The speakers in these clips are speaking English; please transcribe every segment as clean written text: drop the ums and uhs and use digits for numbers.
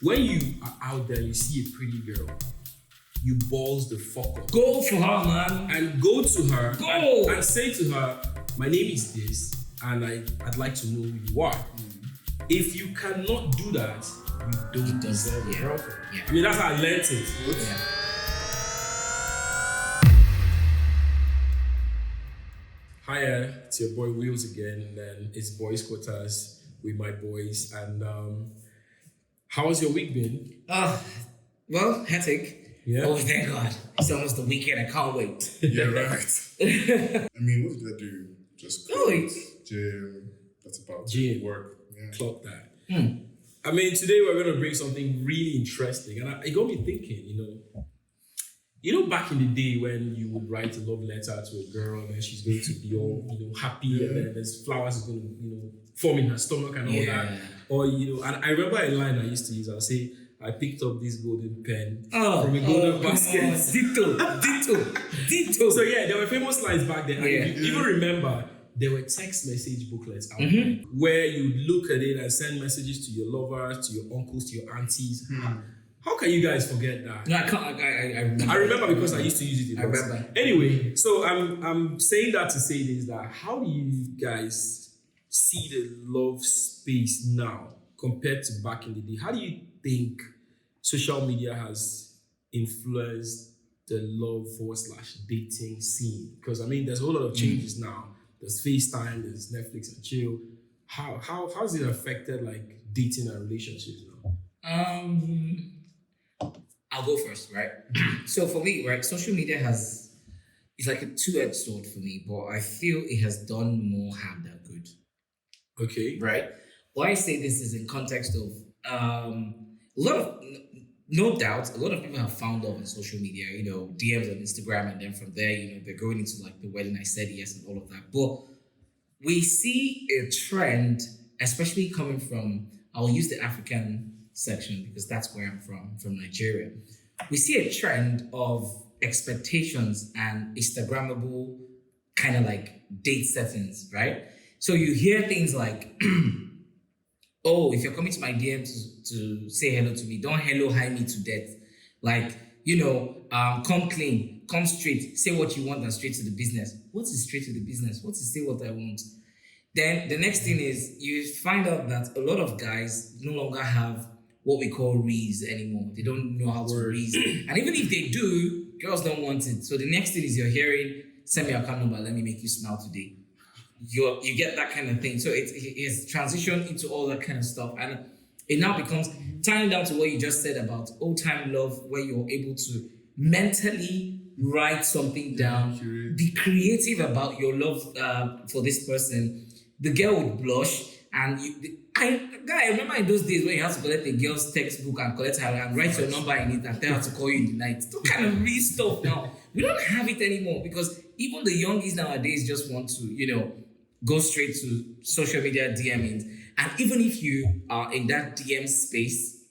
when you are out there, you see a pretty girl, you balls the fuck up. Go for her, man. And go to her Go. and say to her, my name is this, and I'd like to know who you are. If you cannot do that, you don't deserve a girlfriend. Yeah. I mean, that's how I learned it. Yeah. Hiya, it's your boy Wheels again, and then it's BOIZ QUATERZ with my boys. And how's your week been? Well, hectic. Yeah. Oh, thank God. It's almost the weekend. I can't wait. Yeah, right. I mean, what did I do? Just gym. That's about Gym. Work. Yeah. Clock that. I mean, today we're going to bring something really interesting, and it got me thinking. You know, back in the day when you would write a love letter to a girl, and then she's going to be all happy, and then there's flowers going to form in her stomach and all that. Or and I remember a line I used to use. I'll say, I picked up this golden pen from a golden basket. Ditto. So yeah, there were famous lines back then. And if you even remember, there were text message booklets out there where you'd look at it and send messages to your lovers, to your uncles, to your aunties. How can you guys forget that? No, I can't. I remember. I remember because I used to use it. I remember. Anyway, so I'm saying that to say this, that how do you guys see the love space now compared to back in the day? How do you think social media has influenced the love / dating scene? Because I mean, there's a whole lot of changes now. There's FaceTime, there's Netflix and chill. How's it affected like dating and relationships now? I'll go first, right? So for me, right, social media it's like a two-edged sword for me, but I feel it has done more harm than good. Okay. Right? Why I say this is in context of no doubt, a lot of people have found love on social media, DMs on Instagram, and then from there, they're going into like the wedding I said yes and all of that. But we see a trend, especially coming from, I'll use the African section because that's where I'm from Nigeria. We see a trend of expectations and Instagrammable kind of like date settings, right? So you hear things like, oh, if you're coming to my DM to say hello to me, don't hello hi me to death. Like, come clean, come straight, say what you want and straight to the business. What is straight to the business? What is say what I want? Then the next thing is you find out that a lot of guys no longer have what we call reads anymore. They don't know how to read. And even if they do, girls don't want it. So the next thing is you're hearing, send me your account number, let me make you smile today. You get that kind of thing. So it's transitioned into all that kind of stuff. And it now becomes tying down to what you just said about old time love, where you're able to mentally write something down, be creative about your love for this person. The girl would blush, and I remember in those days when you had to collect a girl's textbook and collect her and write your number in it and tell her to call you in the night. That kind of real stuff now. We don't have it anymore because even the youngies nowadays just want to, go straight to social media DMing. And even if you are in that DM space,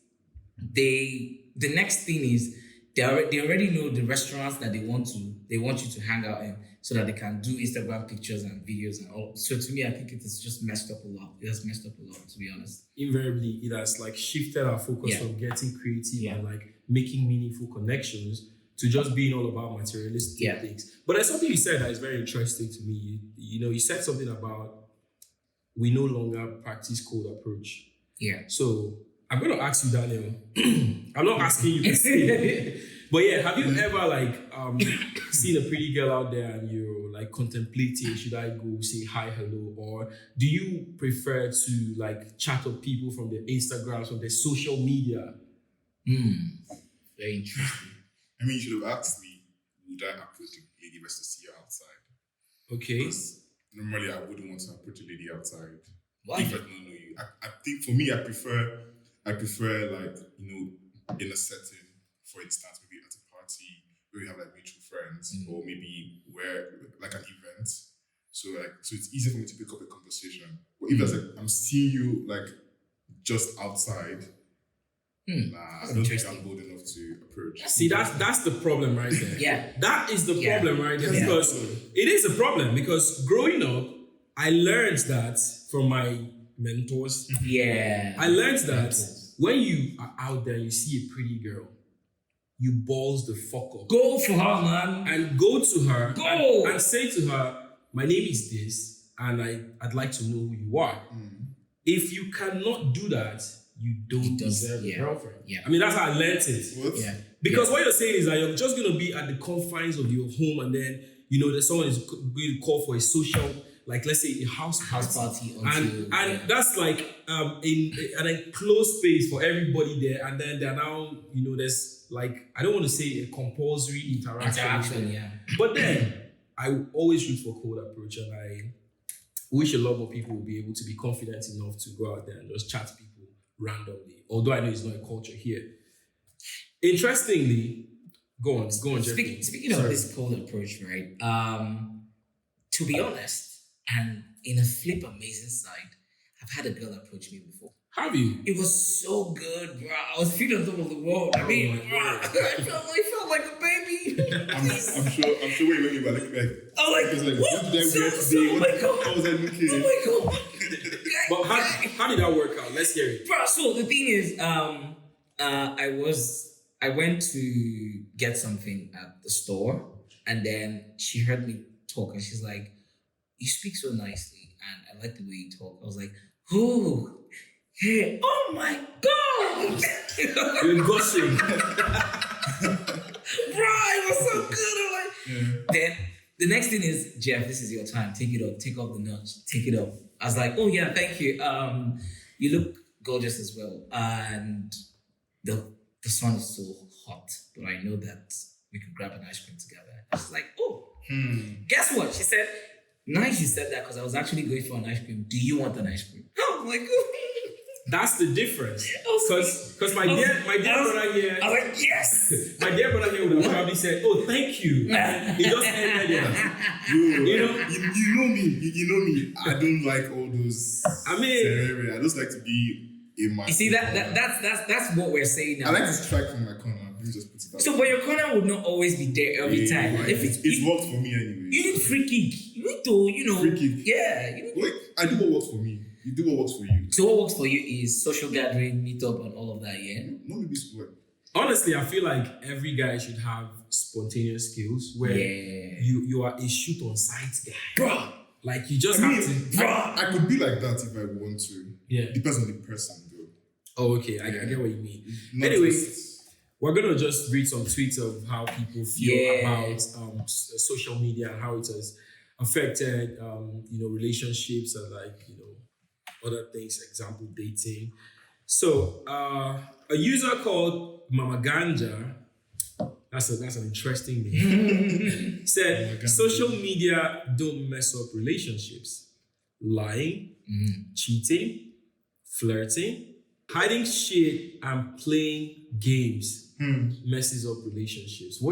the next thing is they already know the restaurants that they want you to hang out in, so that they can do Instagram pictures and videos and all. So to me, I think it has just messed up a lot. It has messed up a lot, to be honest. Invariably, it has like shifted our focus from getting creative and like making meaningful connections to just being all about materialistic things. But there's something you said that is very interesting to me. You said something about we no longer practice cold approach. Yeah. So I'm going to ask you, Daniel. I'm not asking you to say, but yeah, have you ever seen a pretty girl out there and you're like contemplating, should I go say hi, hello, or do you prefer to like chat up people from their Instagrams, from their social media? Very interesting. I mean, you should have asked me, would I approach a lady just to see her outside? Okay. Because normally I wouldn't want to approach a lady outside. Why? If I don't know you. I think for me, I prefer like, in a setting, for instance, maybe at a party where we have like mutual friends, or maybe where like an event. So it's easy for me to pick up a conversation. But if there's like, I'm seeing you like just outside, I don't think I'm bold enough to approach. See, that's the problem right there. Yeah. That is the problem right there. Yeah. Because it is a problem. Because growing up, I learned that from my mentors. Yeah. I learned that when you are out there, you see a pretty girl, you balls the fuck up. Go for her, man. And go to her. Go. And say to her, my name is this, and I'd like to know who you are. If you cannot do that, you don't deserve a girlfriend. Yeah. I mean, that's how I learned it. What? Yeah. Because what you're saying is that you're just going to be at the confines of your home, and then, you know, that someone is going to call for a social, like, let's say a house party. And that's like in an enclosed space for everybody there. And then they're now, you know, there's like, I don't want to say a compulsory interaction. Yeah. But then I always root for cold approach, and I wish a lot more people will be able to be confident enough to go out there and just chat to people randomly. Although I know it's not a culture here. Interestingly, go on, Jeffrey. Speaking of this cold approach, right? To be honest, and in a flip amazing side, I've had a girl approach me before. Have you? It was so good, bro. I was feeling on top of the world. I mean, bro, I felt like a baby. I'm sure when you were like, I'm like, what did I wear today? Oh my God. How was I looking? Oh my God. But how did that work out? Let's hear it. Bro, so the thing is, I went to get something at the store, and then she heard me talk, and she's like, you speak so nicely, and I like the way you talk. I was like, oh, hey, oh my God. You're gushing. Bro, it was so good. I'm like, Then the next thing is, Jeff, this is your time. Take it up. Take off the notch. Take it up. I was like, oh yeah, thank you. You look gorgeous as well. And the sun is so hot, but I know that we could grab an ice cream together. I was like, oh, guess what? She said, nice you said that, because I was actually going for an ice cream. Do you want an ice cream? I'm like, that's the difference. Because my dear brother here, I was like, yes. My dear brother here would have probably said, oh, thank you. He just ended there. You know me. You know me. I don't like all those. I mean, I just like to be in my. You see that's what we're saying now. I like to strike from my corner. Let me just put it out. So, but your corner would not always be there every time. If it's worked for me anyway. You need free kick. You need to, you know. Free kick. Yeah. Wait, I do what works for me. You do what works for you. So what works for you is social gathering, meet up, and all of that, yeah? Not maybe sport. Honestly, I feel like every guy should have spontaneous skills where you are a shoot on sight guy. Bro. Like you just have to. Bro. I could be like that if I want to. Yeah. Depends on the person though. Oh, okay. I get what you mean. Not Anyway, just- we're going to just read some tweets of how people feel about social media and how it has affected, relationships and other things, example, dating. So, a user called Mama Ganja, that's an interesting name, said, social media don't mess up relationships. Lying, cheating, flirting, hiding shit, and playing games messes up relationships.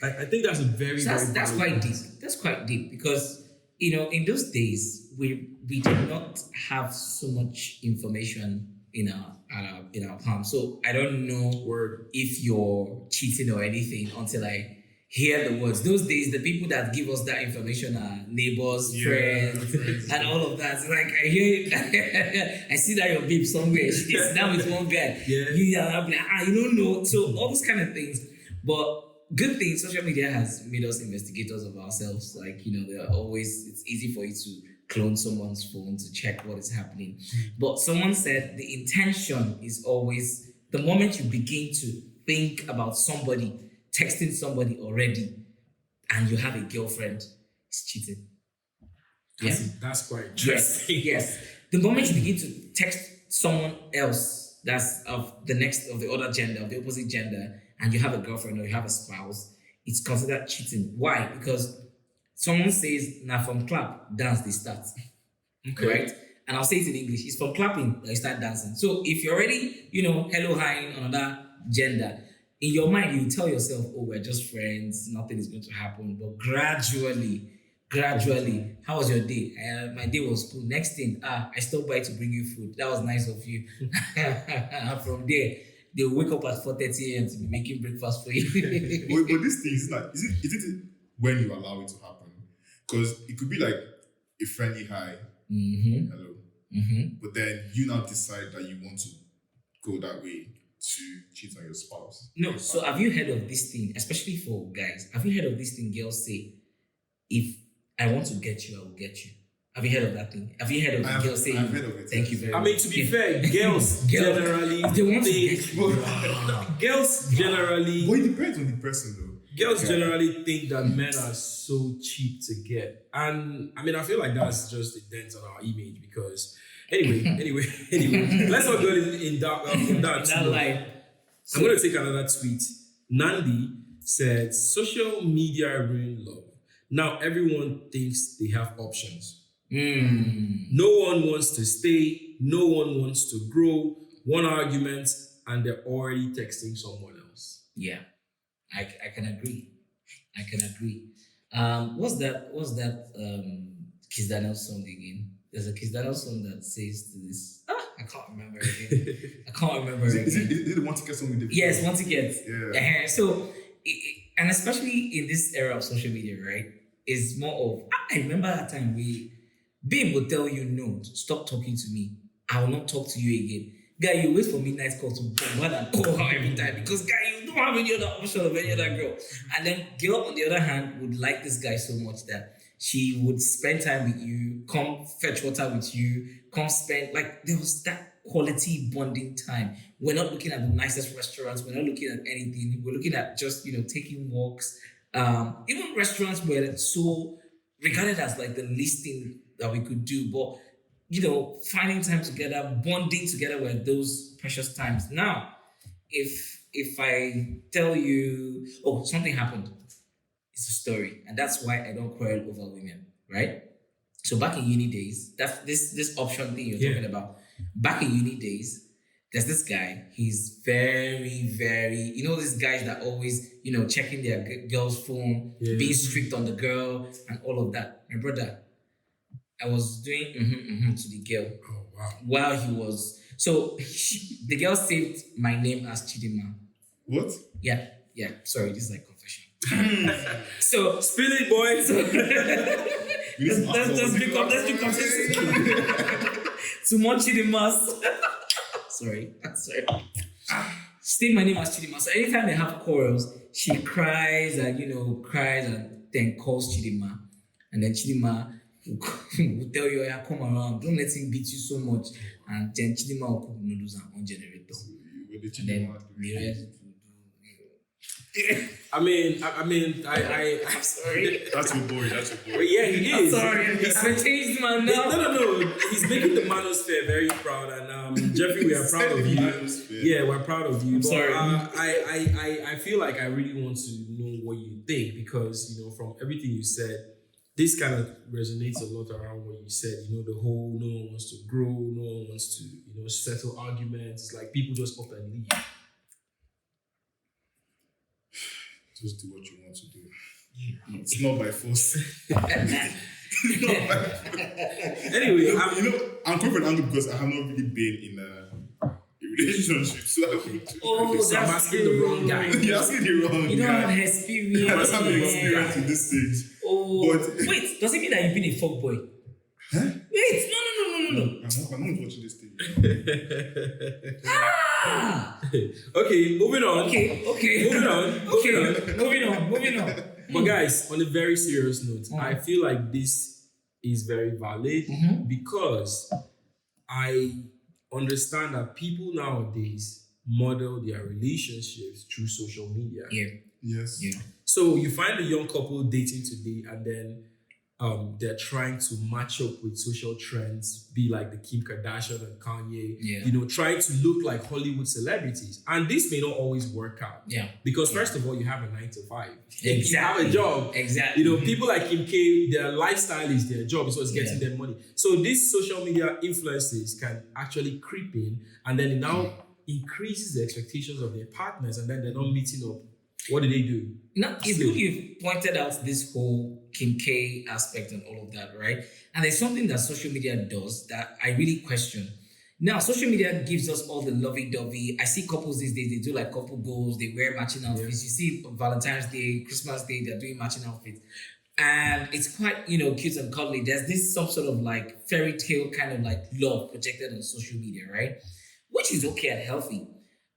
I think that's a very, that's quite deep. That's quite deep because, in those days, we did not have so much information in our palm. So I don't know if you're cheating or anything until I hear the words. Those days, the people that give us that information are neighbors, friends, and all of that. So like I hear it, I see that your babe somewhere. She gets down with one guy. I'm like, you don't know. So all those kind of things. But good thing, social media has made us investigators of ourselves. Like, it's easy for you to clone someone's phone to check what is happening. But someone said the intention is always, the moment you begin to think about somebody, texting somebody already, and you have a girlfriend, it's cheating. That's quite interesting. Yes. The moment you begin to text someone else that's of the other gender, of the opposite gender, and you have a girlfriend or you have a spouse, it's considered cheating. Why? Because someone says, now from clap, dance, they start. Okay. Right? And I'll say it in English. It's from clapping that you start dancing. So if you're already, hello, hi, another gender, in your mind, you tell yourself, oh, we're just friends, nothing is going to happen. But gradually, how was your day? My day was cool. Next thing, I stopped by to bring you food. That was nice of you. And from there, they'll wake up at 4:30 a.m. to be making breakfast for you. but this thing is like, is it when you allow it to happen? Because it could be like a friendly hi, hello. But then you now decide that you want to go that way to cheat on your spouse. No, so have you heard of this thing, especially for guys? Have you heard of this thing girls say, if I want to get you, I will get you? Have you heard of that thing? Have you heard of the girls saying, I've heard of it. thank you very much? I mean, to be fair, girls generally they want to think, get girls generally But it depends on the person, though. girls generally think that men are so cheap to get, and I mean, I feel like that's just a dent on our image because anyway, let's not go in that. that life. I'm going to take another tweet. Nandi said, social media ruined love. Now everyone thinks they have options. No one wants to stay. No one wants to grow. One argument and they're already texting someone else. Yeah, I can agree. I can agree. What's that Kiss Daniel song again? There's a Kiss Daniel song that says to this. I can't remember again. Is it the one to get something different? Yes, one ticket. Yeah. So, and especially in this era of social media, right? It's more of, I remember that time babe will tell you, no, stop talking to me. I will not talk to you again. Guy, you wait for midnight call to bombard and call her every time because, guy, you don't have any other option of any other girl. And then girl, on the other hand, would like this guy so much that she would spend time with you, come fetch water with you, come spend, like, there was that quality bonding time. We're not looking at the nicest restaurants. We're not looking at anything. We're looking at just, taking walks. Even restaurants were so regarded as like the least thing that we could do. But, finding time together, bonding together were those precious times. Now, if I tell you, oh, something happened, it's a story. And that's why I don't quarrel over women, right? So back in uni days, that's this option thing you're talking about. Back in uni days, there's this guy. He's very, very, these guys that always, checking their girl's phone, being strict on the girl and all of that. My brother, I was doing to the girl. Oh, wow. While he was, so the girl saved my name as Chidima. What? Yeah. Sorry, this is like confession. So Spill it, boy. Let's be consistent. Too much Chidimas. Sorry. State my name as Chidima. So anytime they have quarrels, she cries and then calls Chidima. And then Chidima will tell you, yeah, come around, don't let him beat you so much. And then Chidima will cook noodles and on generator. And then the rest I'm sorry. That's your boy. But yeah, he is. I'm sorry. I'm a changed man now. No. He's making the manosphere very proud, and Jeffrey, we are proud of you. Yeah, we're proud of you. I'm but, sorry. I feel like I really want to know what you think because from everything you said, this kind of resonates a lot around what you said. The whole no one wants to grow, no one wants to settle arguments. Like people just up and leave. Just do what you want to do. It's not by force. Anyway, I'm coming from an angle because I have not really been in a relationship. So I'm asking the wrong guy. You're asking the wrong guy. You don't have experience. I must have experience in this stage. Oh, but, wait, does it mean that you've been a fuckboy? Huh? Wait, no. I'm not watching this thing. Okay, moving on. Okay. Moving on. But guys, on a very serious note, I feel like this is very valid because I understand that people nowadays model their relationships through social media. Yeah. Yes. Yeah. So you find a young couple dating today and then they're trying to match up with social trends, be like the Kim Kardashian and Kanye, trying to look like Hollywood celebrities. And this may not always work out. Yeah. Because first of all, you have a 9 to 5. Exactly. You have a job. Exactly. People like Kim K, their lifestyle is their job, so it's getting them money. So these social media influences can actually creep in and then it now increases the expectations of their partners and then they're not meeting up. What do they do? Now, it's good you've pointed out this whole Kim K aspect and all of that, right? And there's something that social media does that I really question. Now, social media gives us all the lovey-dovey. I see couples these days, they do like couple goals, they wear matching outfits. You see Valentine's Day, Christmas Day, they're doing matching outfits. And it's quite, cute and cuddly. There's this some sort of like fairy tale kind of like love projected on social media, right? which is okay and healthy.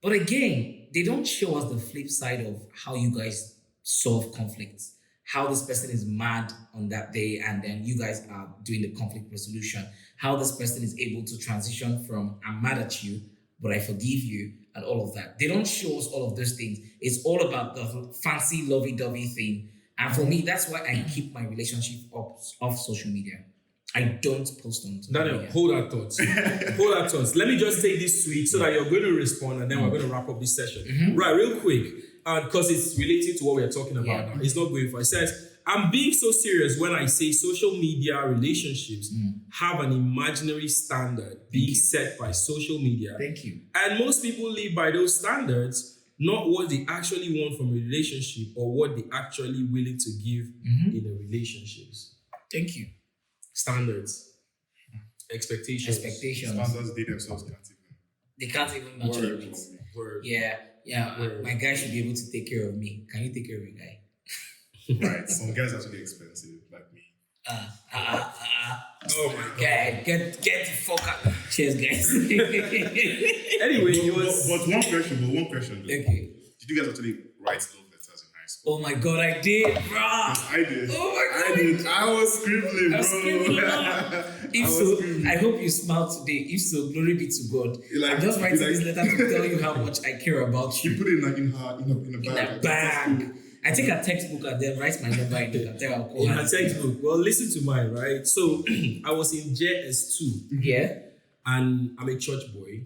But again, they don't show us the flip side of how you guys solve conflicts, how this person is mad on that day, and then you guys are doing the conflict resolution, how this person is able to transition from I'm mad at you, but I forgive you, and all of that. They don't show us all of those things. It's all about the fancy lovey-dovey thing. And for me, that's why I keep my relationship off social media. I don't post on social Daniel, media. hold that thoughts. Hold that thoughts. Let me just take this tweet so that you're going to respond, and then we're going to wrap up this session. Right, real quick, because it's related to what we're talking about now. It's not going for. It says, I'm being so serious when I say social media relationships have an imaginary standard being set by social media. Thank you. And most people live by those standards, not what they actually want from a relationship or what they're actually willing to give in a relationships. Thank you. Standards. Expectations. Standards, they themselves can't even. They can't even match it. Word. Yeah. My guy should be able to take care of me. Can you take care of your guy? Right. Some guys are actually expensive, like me. Oh my God. Get the fuck out. Cheers, guys. Anyway, it was... But one question though. Okay. Did you guys actually write love letters in high school? Oh my God, I did, bro. I did. Oh my God. I did. I was scribbling, bro. If so, I hope you smile today. If so, glory be to God. I'm just writing this letter to tell you how much I care about you. You put it in a bag. I take a textbook and then write my number in it and tell her in a textbook. Well, listen to mine, right? So I was in JS2. Yeah. And I'm a church boy.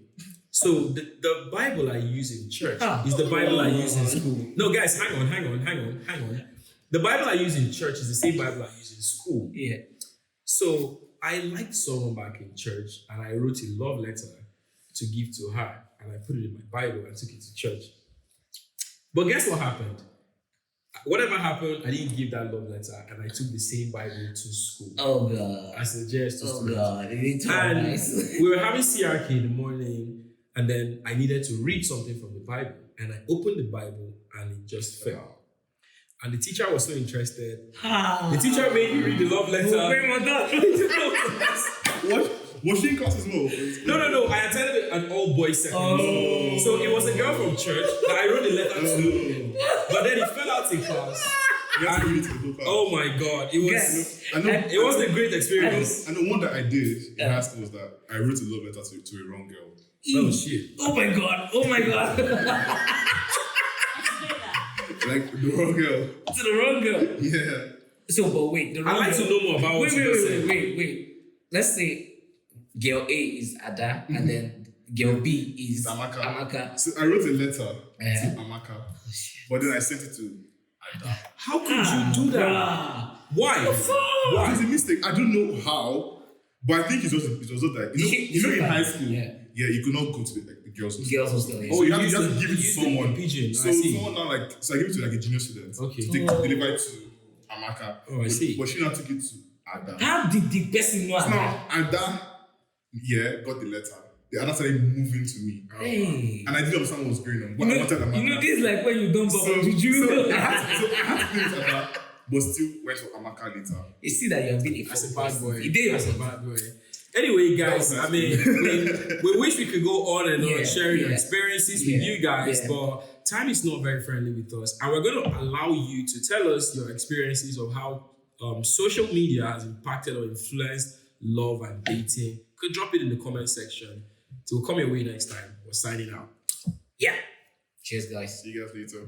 So the Bible I use in church is the Bible I use in school. No, guys, hang on. The Bible I use in church is the same Bible I use in school. Yeah. So I liked someone back in church and I wrote a love letter to give to her. And I put it in my Bible and took it to church. But guess what happened? Whatever happened, I didn't give that love letter, and I took the same Bible to school. Oh God! As a JS2 student. Oh God! And nice. we were having CRK in the morning, and then I needed to read something from the Bible, and I opened the Bible, and it just fell. And the teacher was so interested. The teacher made me read the love letter. Oh my God! What? Was she in class as well? No. I attended an all-boys secondary. So it was a girl from church that I wrote the letter to. But then it fell out in class. Oh my God. It was it was a great experience. And the one that I did in high school was that I wrote a love letter to a wrong girl. Oh shit. Oh my God. Like the wrong girl. To the wrong girl. Yeah. So, but wait. The wrong I'd like to know more about what you just said. Wait. Let's say girl A is Ada and then girl B is Amaka. So I wrote a letter to Amaka, but then I sent it to Ada. How could you do that? Why? It was a mistake. I don't know how, but I think it was not that. You know in high school, you could not go to the girls' hostel. Oh, you have to give it to someone. Pigeon. So someone now so I gave it to like a junior student. Okay. To deliver it to Amaka. Oh, I see. But she now took it to Ada. How did the person know Ada? Now Ada, got the letter. The other started moving to me. Hey. And I didn't understand what was going on. But I wanted Amaka. This is like when you don't bother juju. So I had to play with Ada, but still went for Amaka later. You see that you're being As a bad boy. As a bad boy. Anyway, guys, I mean, we wish we could go on and on sharing your experiences with you guys, but time is not very friendly with us. And we're going to allow you to tell us your experiences of how social media has impacted or influenced love and dating. You could drop it in the comment section. Till we'll come your way next time. We're signing out. Yeah. Cheers, guys. See you guys later.